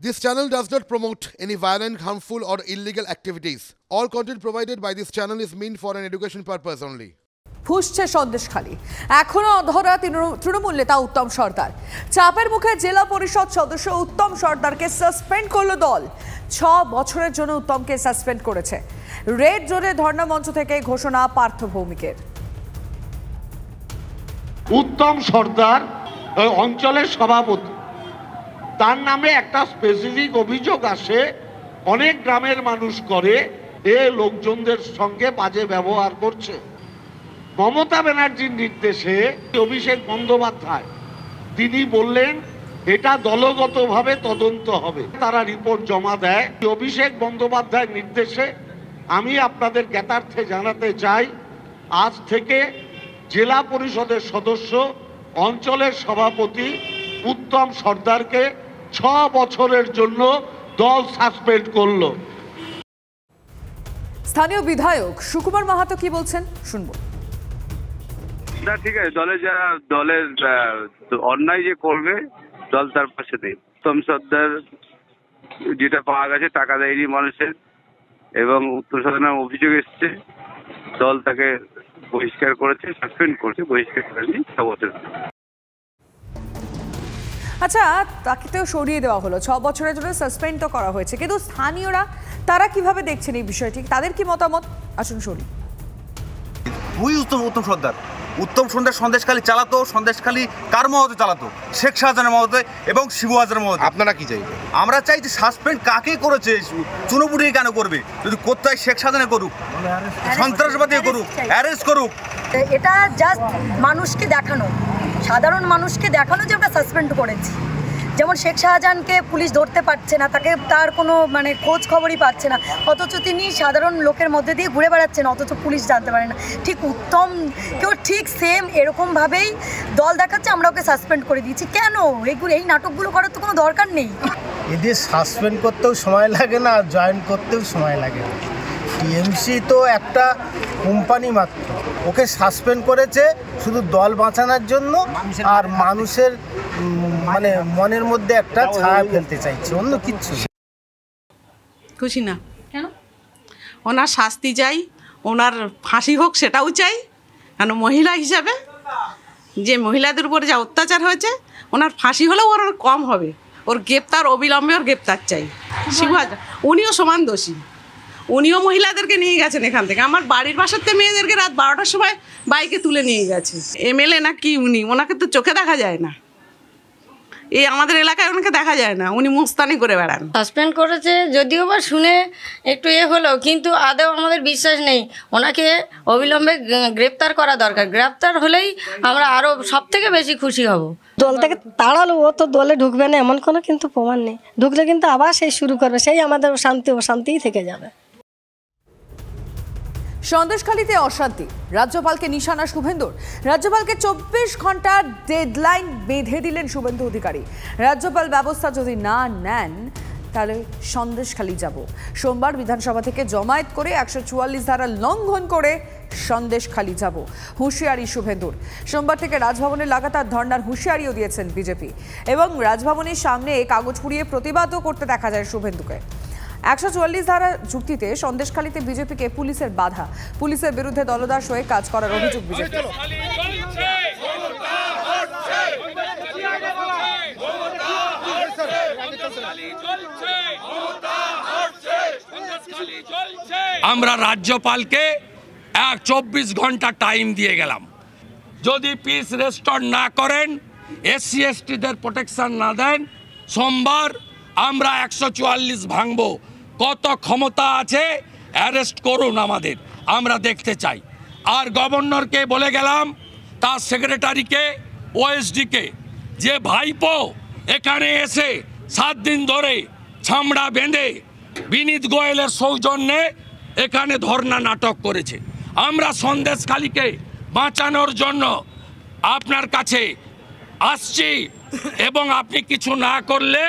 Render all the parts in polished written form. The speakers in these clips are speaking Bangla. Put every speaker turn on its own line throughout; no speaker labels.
This channel does not promote any violent, harmful, or illegal activities. All content provided by this channel is meant for an education purpose only.
ফুসছে Sandeshkhali এখনো অধরা তৃণমূল নেতা উত্তম সর্দার চাপের মুখে জেলা পরিষদ সদস্য উত্তম সর্দারকে সাসপেন্ড করলো দল 6 বছরের জন্য উত্তমকে সাসপেন্ড করেছে রেড জোনে ধর্ণা মঞ্চ থেকে ঘোষণা পার্থ ভৌমিকের
উত্তম সর্দার অঞ্চলের সভাপতি তার নামে একটা স্পেসিফিক অভিযোগ আসে অনেক গ্রামের মানুষ করে লোকজনদের সঙ্গে বাজে ব্যবহার করছে মমতা ব্যানার্জির নির্দেশে অভিষেক বন্দ্যোপাধ্যায় তিনি বললেন এটা দলগতভাবে তদন্ত হবে তারা রিপোর্ট জমা দেয় অভিষেক বন্দ্যোপাধ্যায়ের নির্দেশে আমি আপনাদের জ্ঞাতার্থে জানাতে চাই আজ থেকে জেলা পরিষদের সদস্য অঞ্চলের সভাপতি উত্তম সর্দারকে 6 বছরের জন্য দল সাসপেন্ড করলো
স্থানীয় বিধায়ক সুকুমার মাহাতো কি বলছেন শুনবো
না ঠিক আছে দলের অন্যায় যে করবে দল তার পাশে নেই উত্তম সর্দার যেটা পাওয়া গেছে টাকা দেয়নি মানুষের এবং উত্তম সর্দার অভিযোগ এসছে দল তাকে বহিষ্কার করেছে সাসপেন্ড করেছে বহিষ্কার করেনি 6 বছর
আচ্ছা তাকে তো সরিয়ে দেওয়া হলো 6 বছরের জন্য সাসপেন্ড তো করা হয়েছে কিন্তু স্থানীয়রা তারা কিভাবে দেখছেন এই বিষয়টি তাদের কি মতামত আসুন শুনি
উত্তম সর্দার সন্দেশখালী চালাতো সন্দেশখালী কার মহতে চালাতো শেখ শাহজাহানের মহতে এবং শিবু হাজারের মহতে আপনারা কি চাইবেন আমরা চাই যে সাসপেন্ড কাকে করেছে চুনোপুটি কেন করবে যদি কোথায় শেখ শাহজাহানে করুক সন্ত্রাসবাদী করুক অ্যারেস্ট করুক
এটা জাস্ট মানুষকে দেখানো সাধারণ মানুষকে দেখানো যে আমরা সাসপেন্ড করেছি যেমন শেখ শাহজাহানকে পুলিশ ধরতে পারছে না তাকে তার কোনো খোঁজ খবরই পাচ্ছে না অথচ তিনি সাধারণ লোকের মধ্যে দিয়ে ঘুরে বেড়াচ্ছেন অথচ পুলিশ জানতে পারে না ঠিক উত্তম কেউ ঠিক সেম এরকমভাবেই দল দেখাচ্ছে আমরা ওকে সাসপেন্ড করে দিয়েছি কেন এই নাটকগুলো করার তো কোনো দরকার নেই
এদের সাসপেন্ড করতেও সময় লাগে না জয়েন করতেও সময় লাগে না টিএমসি তো একটা কোম্পানি মাত্র ওকে সাসপেন্ড করেছে শুধু দল বাঁচানোর জন্য আর মানুষের মনের মধ্যে একটা ছায়া ফেলতে চাইছে অন্য কিচ্ছু
খুশি না কেন ওনার শাস্তি চাই ওনার ফাঁসি হোক সেটাও চাই কেন মহিলা হিসাবে যে মহিলাদের উপরে যা অত্যাচার হয়েছে ওনার ফাঁসি হলেও ওর কম হবে ওর গ্রেপ্তার অবিলম্বে ওর গ্রেপ্তার চাই শিবহাজার উনিও সমান দোষী উনিও মহিলাদেরকে নিয়ে গেছেন এখান থেকে আমার বাড়ির বাসাতে মেয়েদেরকে রাত 12টার সময় বাইকে তুলে নিয়ে গেছে এমএলএ না কি উনি ওনাকে তো চোখে দেখা যায় না এই আমাদের এলাকায় ওনাকে দেখা যায় না উনি মুস্তানি করে বেড়ান
সাসপেন্ড করেছে যদিও বা শুনে একটু হলো কিন্তু আদৌ আমাদের বিশ্বাস নেই ওনাকে অবিলম্বে গ্রেপ্তার করা দরকার গ্রেপ্তার হলেই আমরা আরও সবথেকে বেশি খুশি হব
দল থেকে তাড়ালো ও তো দলে ঢুকবে না এমন কোনো কিন্তু প্রমাণ নেই ঢুকলে কিন্তু আবার সেই শুরু করবে সেই আমাদের অশান্তিই থেকে যাবে
সন্দেশখালীতে অশান্তি রাজ্যপালকে নিশানা শুভেন্দুর রাজ্যপালকে 24 ঘন্টার ডেডলাইন বেঁধে দিলেন শুভেন্দু অধিকারী রাজ্যপাল ব্যবস্থা যদি না নেন তাহলে সন্দেশখালী যাব সোমবার বিধানসভা থেকে জমায়েত করে 144 ধারা লঙ্ঘন করে সন্দেশখালী যাব হুঁশিয়ারি শুভেন্দুর সোমবার থেকে রাজভবনে লাগাতার ধর্নার হুঁশিয়ারিও দিয়েছেন বিজেপি এবং রাজভবনের সামনে কাগজ পুড়িয়ে প্রতিবাদও করতে দেখা যায় শুভেন্দুকে 144 ধারা যুক্তিতে সন্দেশখালীতে বিজেপিকে পুলিশের বাধা পুলিশের বিরুদ্ধে দলদাস হয়ে কাজ করার অভিযোগ বিজেপি
আমরা রাজ্যপালকে 24 ঘন্টা টাইম দিয়ে গেলাম যদি পিস রেস্টোর না করেন এসসি এসটিদের প্রোটেকশন না দেন সোমবার আমরা 144 ভাঙবো কত ক্ষমতা আছে অ্যারেস্ট করুন আমাদের আমরা দেখতে চাই আর গভর্নরকে বলে গেলাম তার সেক্রেটারিকে ওএসডিকে যে ভাইপো এখানে এসে 7 দিন ধরে ছামড়া বেঁধে বিনীত গোয়েলের সৌজন্যে এখানে ধর্ণা নাটক করেছে আমরা সন্দেশখালীকে বাঁচানোর জন্য আপনার কাছে আসছি এবং আপনি কিছু না করলে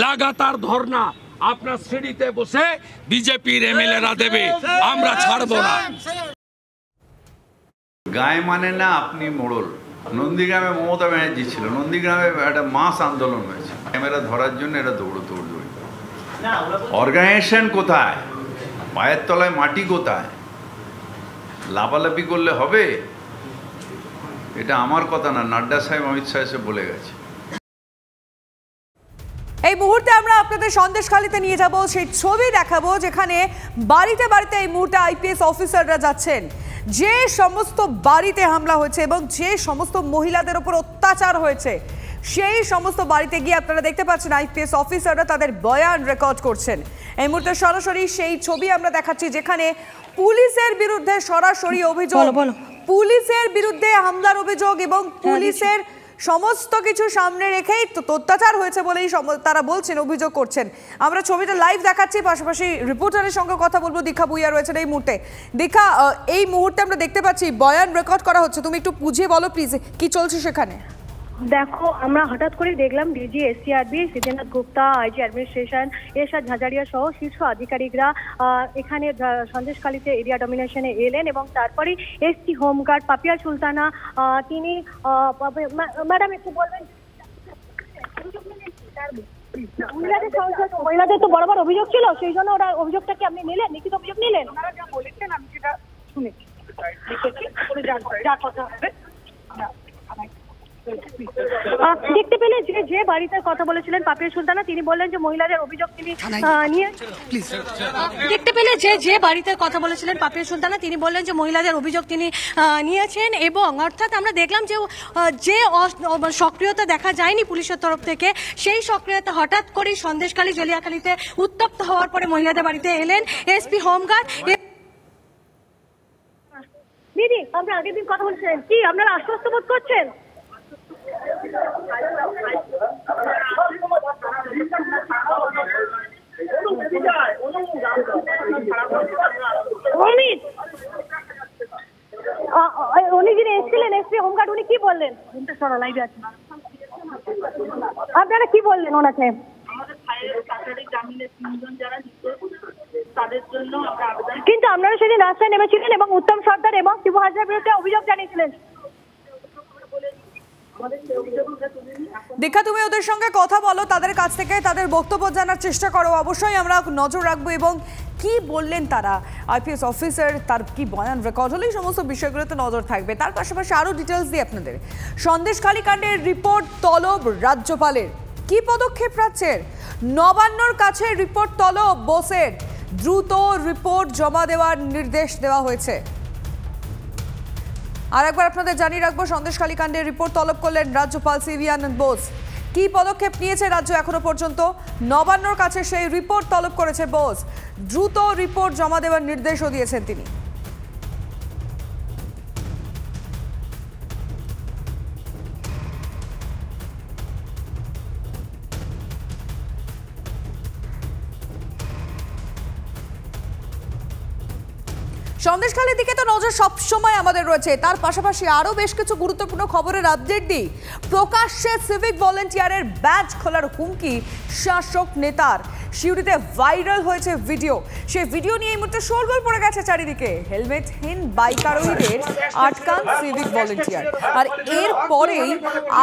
লাগাতার ধর্ণা আপনার সিঁড়িতে বসে বিজেপির এমএলএরা দেবে আমরা ছাড়বো না
গায়ে মানে না আপনি মোড়ল নন্দীগ্রামে মমতা ব্যানার্জি ছিল, নন্দীগ্রামে একটা মাস আন্দোলন হয়েছে, ক্যামেরা ধরার জন্য এরা দৌড়দৌড়ি। অর্গানাইজেশন কোথায়? পায়ের তলায় মাটি কোথায়? লাফালাফি করলে হবে? এটা আমার কথা না, নাড্ডা সাহেব অমিত শাহ এসে বলে গেছে।
এই মুহূর্তে আমরা আপনাদের সন্দেশখালীতে নিয়ে যাব, সেই ছবি দেখাবো যেখানে বাড়িতে বাড়িতে এই মুহূর্তে আইপিএস অফিসাররা যাচ্ছেন। যে সমস্ত বাড়িতে হামলা হয়েছে এবং যে সমস্ত মহিলাদের উপর অত্যাচার হয়েছে সেই সমস্ত বাড়িতে গিয়ে আপনারা দেখতে পাচ্ছেন আইপিএস অফিসাররা তাদের বয়ান রেকর্ড করছেন। এই মুহূর্তে সরাসরি সেই ছবি আমরা দেখাচ্ছি যেখানে পুলিশের বিরুদ্ধে সরাসরি অভিযোগ, পুলিশের বিরুদ্ধে হামলার অভিযোগ এবং পুলিশের সমস্ত কিছু সামনে রেখেই অত্যাচার হয়েছে বলেই তারা বলছেন, অভিযোগ করছেন। আমরা ছবিটা লাইভ দেখাচ্ছি, পাশাপাশি রিপোর্টারের সঙ্গে কথা বলবো। দীক্ষা ভুইয়া রয়েছেন এই মুহূর্তে। দীক্ষা, এই মুহূর্তে আমরা দেখতে পাচ্ছি বয়ান রেকর্ড করা হচ্ছে, তুমি একটু বুঝিয়ে বলো প্লিজ কি চলছে সেখানে।
দেখো, আমরা হঠাৎ করে দেখলাম DG SCRB Siddhartha Gupta, IG administration, Ershad Jhajharia সহ শীর্ষ আধিকারিকরা এখানে সন্দেশখালীতে এরিয়া ডমিনেশনে এলেন এবং তারপরে এসপি হোমগার্ড পাপিয়া সুলতানা তিনি ম্যাডাম একটু বলবেন। মহিলাদের তো বড় বড় অভিযোগ ছিল, সেই জন্য ওরা অভিযোগটাকে আপনি নিলেন, লিখিত অভিযোগ নিলেন? ওনারা যা বলেছেন আমি সেটা শুনেছি, যা কথা হবে দেখতে পেলে যে বাড়িতে কথা বলেছিলেন পাপিয়া সুলতানা, তিনি বললেন যে মহিলাদের অভিযোগ তিনি নিয়ে দেখতে পেলে যে বাড়িতে কথা বলেছিলেন পাপিয়া সুলতানা, তিনি বললেন যে মহিলাদের অভিযোগ তিনি নিয়েছেন এবং অর্থাৎ আমরা দেখলাম যে সক্রিয়তা দেখা যায়নি পুলিশের তরফ থেকে, সেই সক্রিয়তা হঠাৎ করেই সন্দেশখালী জলিয়াখালীতে উত্তপ্ত হওয়ার পরে মহিলাদের বাড়িতে এলেন এসপি হোমগার্ড। দিদি, আপনি আগের দিন কথা বলছিলেন, কি আপনারা আশ্বস্ত বোধ করছেন? উনি যিনি এসেছিলেন এসপি হোমগার্ড, উনি কি বললেন? আপনারা কি বললেন ওনাকে? কিন্তু আপনারা সেদিন রাস্তায় নেমেছিলেন এবং উত্তম সর্দার এবং শিবু হাজরার বিরুদ্ধে অভিযোগ জানিয়েছিলেন।
দীক্ষা, তুমি ওদের সঙ্গে কথা বলো, তাদের কাছ থেকে তাদের বক্তব্য জানার চেষ্টা করো, অবশ্যই আমরা নজর রাখবো এবং কি বললেন তারা, আইপিএস অফিসার তার কি বয়ান রেকর্ড হলে সমস্ত বিষয়গুলোতে নজর থাকবে। তার পাশাপাশি আরও ডিটেলস দিই আপনাদের। সন্দেশখালী কাণ্ডের রিপোর্ট তলব রাজ্যপালের, কি পদক্ষেপ রাজ্যের? নবান্নর কাছে রিপোর্ট তলব বোসের, দ্রুত রিপোর্ট জমা দেওয়ার নির্দেশ দেওয়া হয়েছে। আর একবার আপনাদের জানিয়ে রাখবো, সন্দেশখালী কাণ্ডের রিপোর্ট তলব করলেন রাজ্যপাল সিভি আনন্দ বোস। কি পদক্ষেপ নিয়েছে রাজ্য এখনো পর্যন্ত? নবান্নর কাছে সেই রিপোর্ট তলব করেছে বোস, দ্রুত রিপোর্ট জমা দেওয়ার নির্দেশও দিয়েছেন তিনি। সন্দেশখালীর দিকে তো নজর সবসময় আমাদের রয়েছে, তার পাশাপাশি আরও বেশ কিছু গুরুত্বপূর্ণ খবরের আপডেট দিই। প্রকাশ্যে সিভিক ভলেন্টিয়ারের ব্যাচ খোলার হুমকি শাসক নেতার, সিউড়িতে ভাইরাল হয়েছে ভিডিও, সেই ভিডিও নিয়ে এই মুহূর্তে শোরগোল পড়ে গেছে চারিদিকে। হেলমেটহীন বাইক আরোহীদের আটকান সিভিক ভলেন্টিয়ার, আর এরপরেই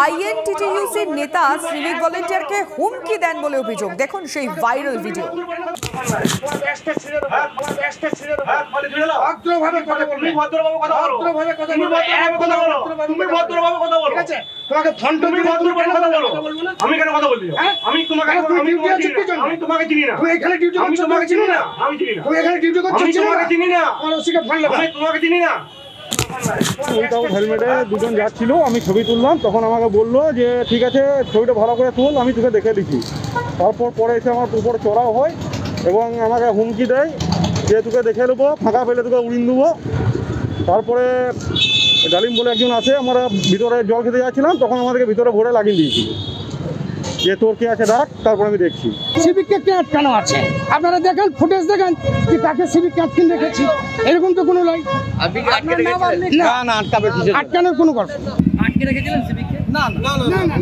আইএনটিটিইউসির নেতা সিভিক ভলেন্টিয়ারকে হুমকি দেন বলে অভিযোগ। দেখুন সেই ভাইরাল ভিডিও।
আমি কেন কথা বলবি? আমি তোমাকে চিনি না, এখানে ডিউটি করছিস, তোমাকে চিনি না, আমি চিনি না, তুই এখানে ডিউটি করছিস, তোমাকে চিনি না, আমার ওসিকে ফোন লাগা, আমি তোমাকে চিনি না।
ওইটাও হেলমেটে দুজন যাচ্ছিল, আমি ছবি তুললাম, তখন আমাকে বললো যে ঠিক আছে ছবিটা ভালো করে তুল, আমি তোকে দেখে দিচ্ছি। তারপর পরে এসে আমার উপরে চড়াও হয় এবং আমাকে হুমকি দেয় যে তোকে দেখে নেবো, ফাঁকা পেলে তোকে উড়িয়ে দেবো। তারপরে ডালিম বলে একজন আছে, আমরা ভিতরে জল খেতে যাচ্ছিলাম, তখন আমাদেরকে ভিতরে ভরে লাগিয়ে দিয়েছিল যে তোর কে আছে ডাক, তারপরে আমি দেখছি।
সিভিককে কে আটকানো আছে, আপনারা দেখেন, ফুটেজ দেখেন কি তাকে সিভিককে আটকিয়ে রেখেছি, এরকম তো কোনো নয়। না, আটকানোর কোনো কথা আটকে রেখেছিলেন সিভিককে? না না না না।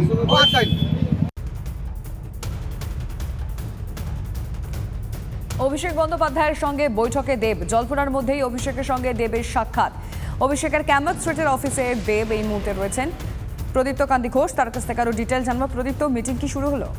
অভিষেক বন্দ্যোপাধ্যায়ের সঙ্গে বৈঠকে দেব, জল্পনার মধ্যেই অভিষেকের সঙ্গে দেবের সাক্ষাৎ। অভিষেকের ক্যাম্পাস স্ট্রিটের অফিসে দেব এই মুহূর্তে রয়েছেন। প্রদীপ্ত কান্তি ঘোষ তার কাছ থেকে আরো ডিটেল জানবো। প্রদীপ্ত, মিটিং কি শুরু হলো?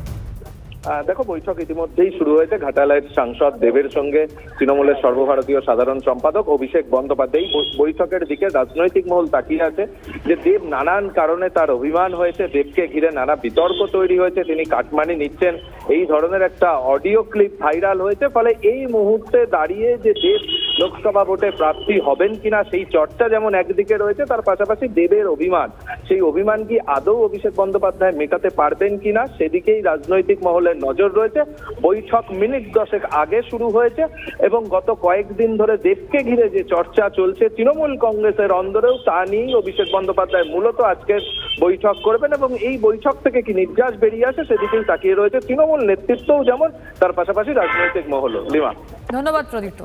দেখো, বৈঠক ইতিমধ্যেই শুরু হয়েছে। ঘাটালের সাংসদ দেবের সঙ্গে তৃণমূলের সর্বভারতীয় সাধারণ সম্পাদক অভিষেক বন্দ্যোপাধ্যায় বৈঠকের দিকে রাজনৈতিক মহল তাকিয়ে আছে যে দেব নানান কারণে তার অভিমান হয়েছে, দেবকে ঘিরে নানা বিতর্ক তৈরি হয়েছে, তিনি কাটমানি নিচ্ছেন, এই ধরনের একটা অডিও ক্লিপ ভাইরাল হয়েছে। ফলে এই মুহূর্তে দাঁড়িয়ে যে দেব লোকসভা ভোটে প্রার্থী হবেন কিনা সেই চর্চা যেমন একদিকে রয়েছে, তার পাশাপাশি দেবের অভিমান, সেই অভিমান কি আদৌ অভিষেক বন্দ্যোপাধ্যায় মেটাতে পারবেন কিনা সেদিকেই রাজনৈতিক মহলের নজর রয়েছে। বৈঠক মিনিট 10 আগে শুরু হয়েছে এবং গত কয়েকদিন ধরে দেবকে ঘিরে যে চর্চা চলছে তৃণমূল কংগ্রেসের অন্দরেও, তা নিয়েই অভিষেক বন্দ্যোপাধ্যায় মূলত আজকের বৈঠক করবেন এবং এই বৈঠক থেকে কি নির্যাস বেরিয়ে আসে সেদিকেই তাকিয়ে রয়েছে তৃণমূল নেতৃত্বও যেমন, তার পাশাপাশি রাজনৈতিক মহলও। লিমা,
ধন্যবাদ প্রদীপ্ত।